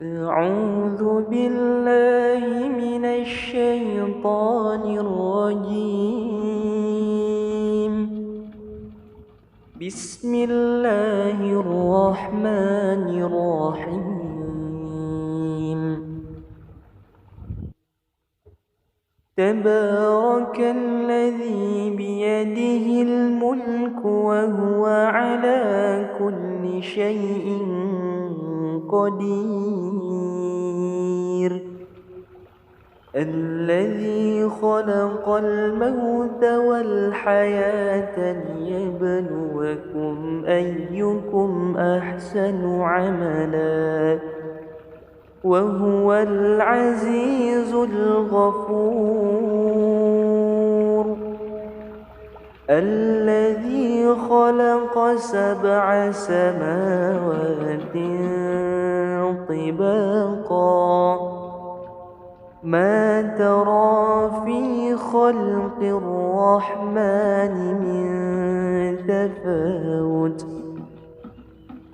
أعوذ بالله من الشيطان الرجيم. بسم الله الرحمن الرحيم. تبارك الذي بيده الملك وهو على كل شيء قدير. الذي خلق الموت والحياة ليبلوكم أيكم أحسن عملا وهو العزيز الغفور. الذي خلق 7 سماوات طباقا ما ترى في خلق الرحمن من تفاوت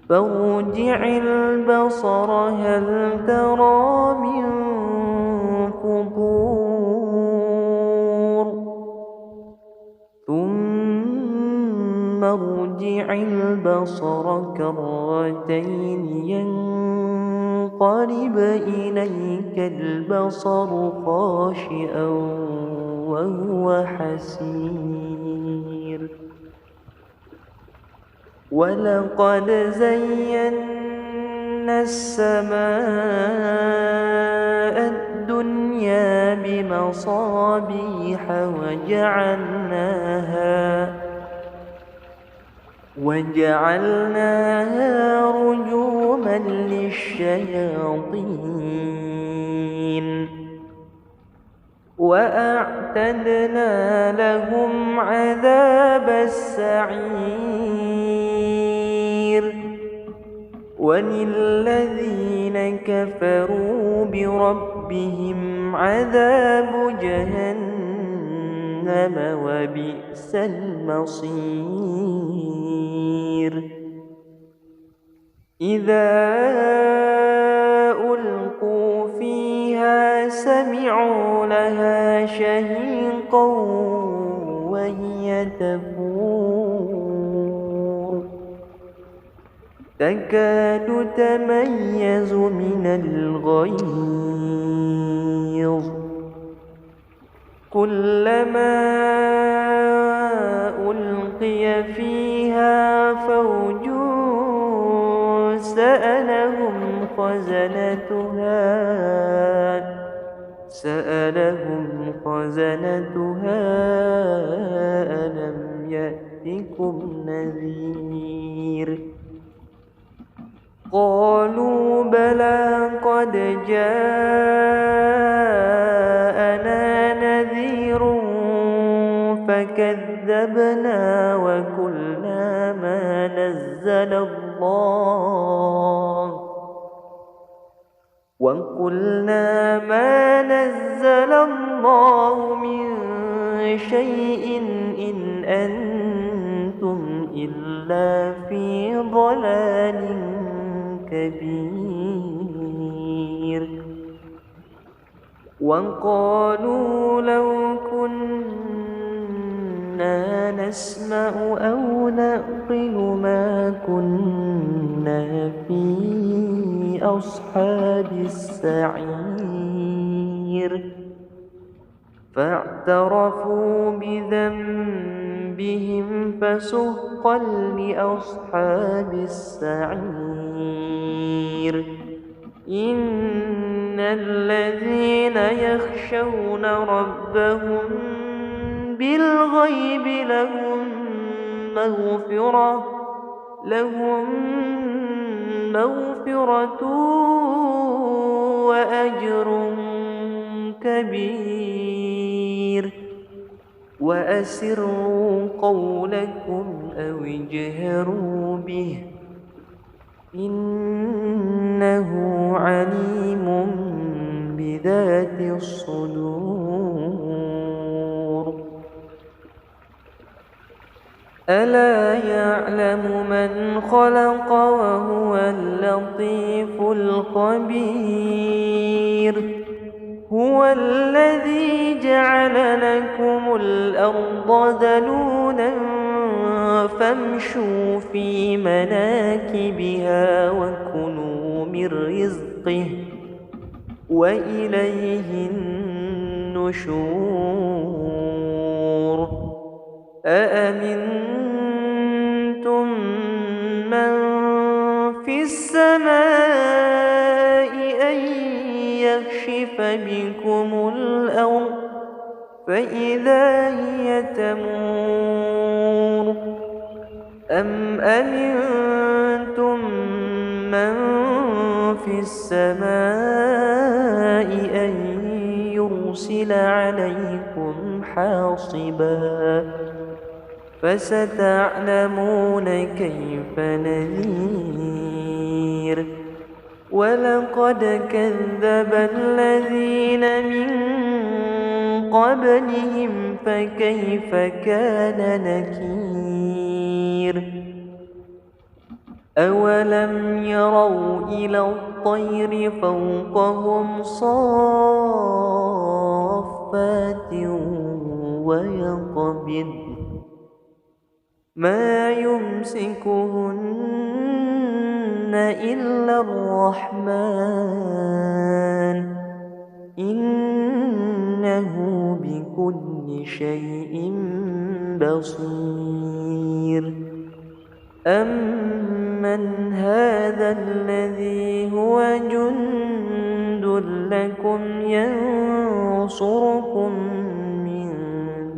فارجع البصر هل ترى من فطور ثم ارجع البصر كرتين ينقلب إليك البصر خاشئا وهو حسير. ولقد زينا السماء الدنيا بمصابيح وجعلناها رجوما للشياطين وأعتدنا لهم عذاب السعير. وللذين كفروا بربهم عذاب جهنم وبئس المصير. إذا ألقوا فيها سمعوا لها شهيقا وهي تفور تكاد تميز من الغيظ كلما ألقي فيها فوج سألهم خزنتها ألم يأتكم نذير. قالوا بلى قد جاءنا نذير فكذبنا وقلنا ما نزل الله من شيء إن أنتم إلا في ضلال كبير. وقالوا لو كنا نسمع أو نعقل ما كنا في أصحاب السعير. فاعترفوا بذنبهم فسحقا لأصحاب السعير. إن الذين يخشون ربهم بالغيب لهم مغفرة وأجر كبير. وأسروا قولكم أو اجهروا به إنه عليم بذات الصدور. ألا يعلم من خلق وهو اللطيف الخبير هو الذي جعل لكم الأرض ذلولا فامشوا في مناكبها وكلوا من رزقه وإليه النشور أأمنتم من في السماء أن يخسف بكم الأرض فإذا هي تمور أم أمنتم من في السماء أن يرسل عليكم حاصبا فستعلمون كيف نذير ولقد كذب الذين من قبلهم فكيف كان نكير أولم يروا إلى الطير فوقهم صافات ويقبض ما يمسكهن إلا الرحمن إنه بكل شيء بصير أمن هذا الذي هو جند لكم ينصركم من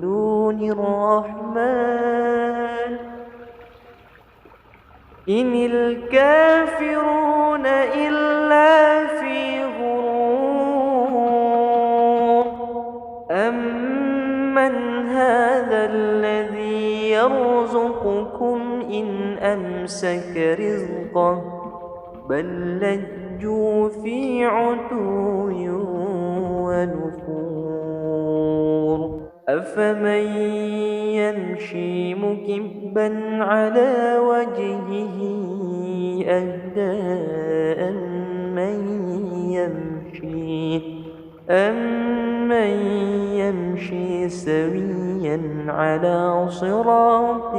دون الرحمن إن الكافرون إلا في غرور أمن هذا الذي يرزقكم إن أمسك رزقه بل لجوا في عتو ونفور أفمن يمشي مكبا على وجهه أهدى أمن يمشي سويا على صراط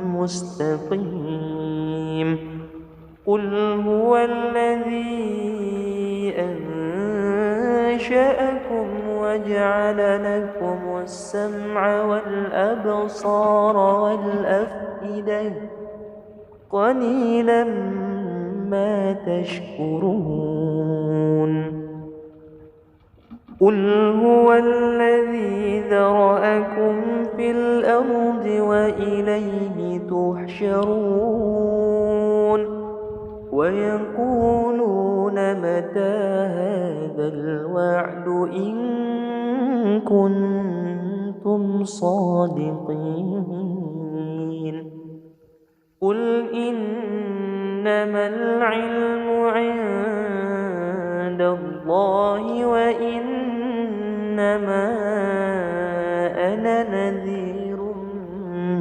مستقيم قل هو الذي أنشأكم وجعل لكم السمع والأبصار والأفئدة قليلا ما تشكرون قل هو الذي ذرأكم في الأرض وإليه تحشرون ويقولون متى هذا الوعد إن كنتم صادقين قل إنما العلم عند الله وإنما أنا نذير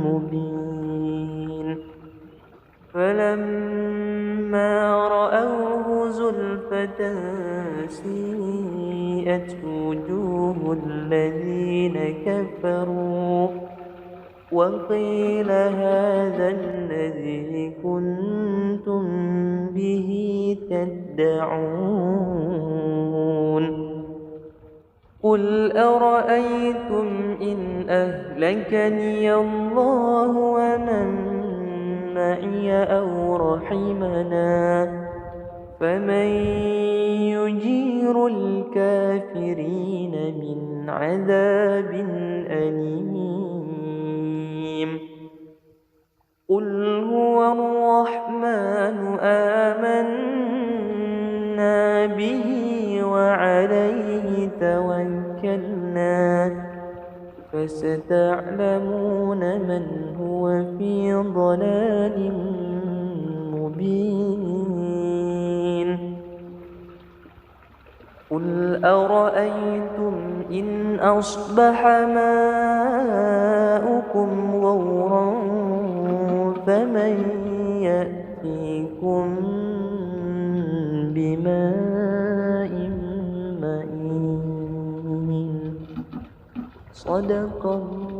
مبين فلما رأوه زلفة سيئت وجوه الذين كفروا وقيل هذا الذي كنتم به تدعون قل أرأيتم إن أهلكني الله ومن معي أو رحمنا فمن يجير الكافرين من عذاب أليم قل هو الرحمن آمنا به وعليه توكلنا فستعلمون من هو في ضلال مبين قل أرأيتم إن أصبح ماؤكم غورا من يأتيكم بماء مهين. صدق الله.